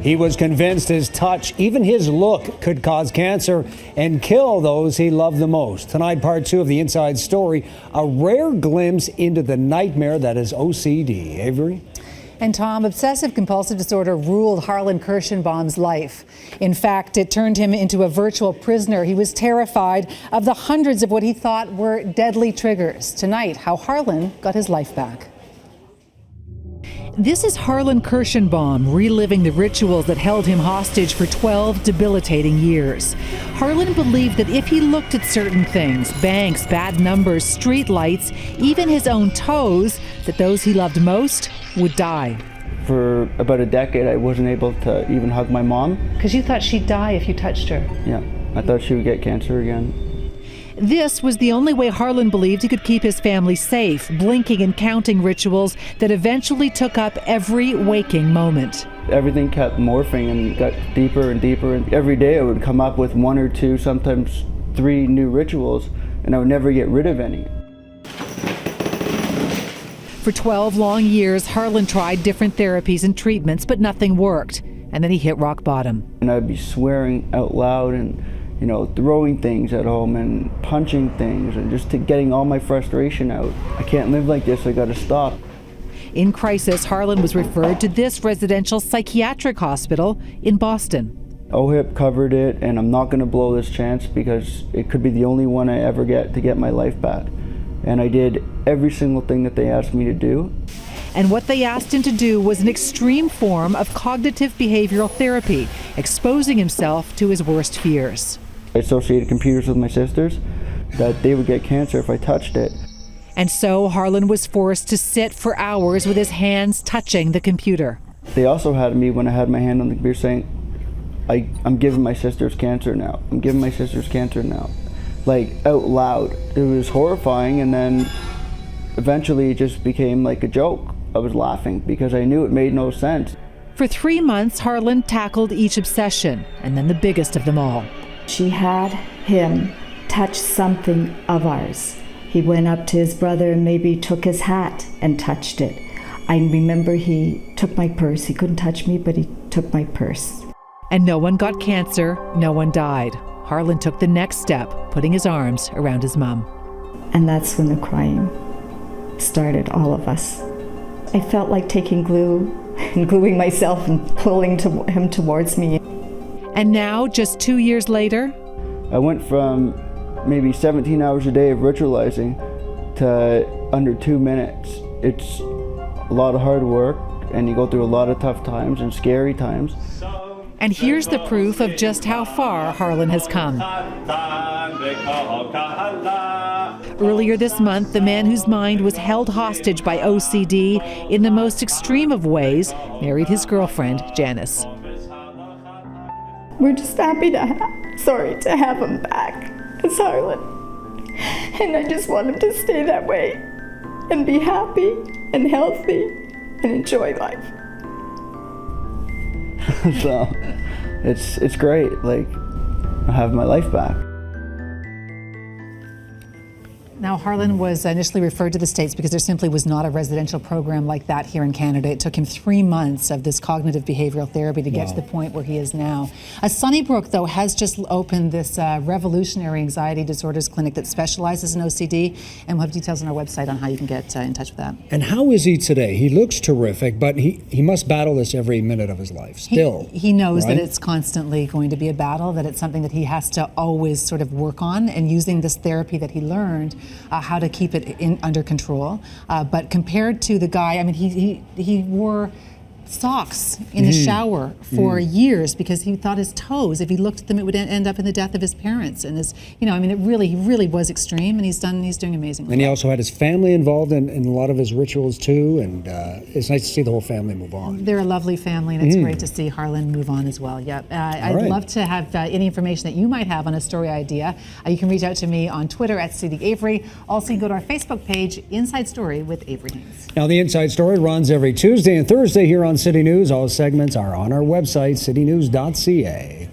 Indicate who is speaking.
Speaker 1: He was convinced his touch, even his look, could cause cancer and kill those he loved the most. Tonight, part 2 of the Inside Story, a rare glimpse into the nightmare that is OCD. Avery?
Speaker 2: And Tom, obsessive-compulsive disorder ruled Harlan Kirshenbaum's life. In fact, it turned him into a virtual prisoner. He was terrified of the hundreds of what he thought were deadly triggers. Tonight, how Harlan got his life back. This is Harlan Kirshenbaum reliving the rituals that held him hostage for 12 debilitating years. Harlan believed that if he looked at certain things, banks, bad numbers, street lights, even his own toes, that those he loved most would die.
Speaker 3: For about a decade, I wasn't able to even hug my mom.
Speaker 2: Because you thought she'd die if you touched her.
Speaker 3: Yeah, I thought she would get cancer again.
Speaker 2: This was the only way Harlan believed he could keep his family safe, blinking and counting rituals that eventually took up every waking moment.
Speaker 3: Everything kept morphing and got deeper and deeper, and every day I would come up with 1 or 2, sometimes 3 new rituals, and I would never get rid of any.
Speaker 2: For 12 long years, Harlan tried different therapies and treatments, but nothing worked. And then he hit rock bottom.
Speaker 3: And I'd be swearing out loud and throwing things at home and punching things and just getting all my frustration out. I can't live like this, I gotta stop.
Speaker 2: In crisis, Harlan was referred to this residential psychiatric hospital in Boston.
Speaker 3: OHIP covered it, and I'm not gonna blow this chance because it could be the only one I ever get to get my life back. And I did every single thing that they asked me to do.
Speaker 2: And what they asked him to do was an extreme form of cognitive behavioral therapy, exposing himself to his worst fears.
Speaker 3: I associated computers with my sisters, that they would get cancer if I touched it.
Speaker 2: And so Harlan was forced to sit for hours with his hands touching the computer.
Speaker 3: They also had me when I had my hand on the computer saying, I'm giving my sisters cancer now. I'm giving my sisters cancer now. Like, out loud. It was horrifying, and then eventually it just became like a joke. I was laughing because I knew it made no sense.
Speaker 2: For 3 months, Harlan tackled each obsession, and then the biggest of them all.
Speaker 4: She had him touch something of ours. He went up to his brother and maybe took his hat and touched it. I remember he took my purse. He couldn't touch me, but he took my purse.
Speaker 2: And no one got cancer, no one died. Harlan took the next step, putting his arms around his mom.
Speaker 4: And that's when the crying started, all of us. I felt like taking glue and gluing myself and pulling him towards me.
Speaker 2: And now, just 2 years later,
Speaker 3: I went from maybe 17 hours a day of ritualizing to under 2 minutes. It's a lot of hard work, and you go through a lot of tough times and scary times.
Speaker 2: And here's the proof of just how far Harlan has come. Earlier this month, the man whose mind was held hostage by OCD in the most extreme of ways married his girlfriend, Janice.
Speaker 4: We're just happy to have him back as Harlan. And I just want him to stay that way and be happy and healthy and enjoy life.
Speaker 3: So it's great, like, I have my life back.
Speaker 2: Now, Harlan was initially referred to the States because there simply was not a residential program like that here in Canada. It took him 3 months of this cognitive behavioral therapy to get to the point where he is now. Sunnybrook, though, has just opened this revolutionary anxiety disorders clinic that specializes in OCD, and we'll have details on our website on how you can get in touch with that.
Speaker 1: And how is he today? He looks terrific, but he must battle this every minute of his life still.
Speaker 2: He knows
Speaker 1: right?
Speaker 2: that it's constantly going to be a battle, that it's something that he has to always sort of work on, and using this therapy that he learned, how to keep it under control. But compared to the guy, I mean, he wore socks in the shower for years because he thought his toes, if he looked at them, it would end up in the death of his parents. And I mean, he really was extreme, and he's doing amazingly.
Speaker 1: And he also had his family involved in a lot of his rituals too, and it's nice to see the whole family move on.
Speaker 2: They're a lovely family, and it's great to see Harlan move on as well. Yep. I'd love to have any information that you might have on a story idea. You can reach out to me on Twitter at CityAvery. Also, you can go to our Facebook page, Inside Story with Avery Haynes.
Speaker 1: Now, the Inside Story runs every Tuesday and Thursday here on City News. All segments are on our website, citynews.ca.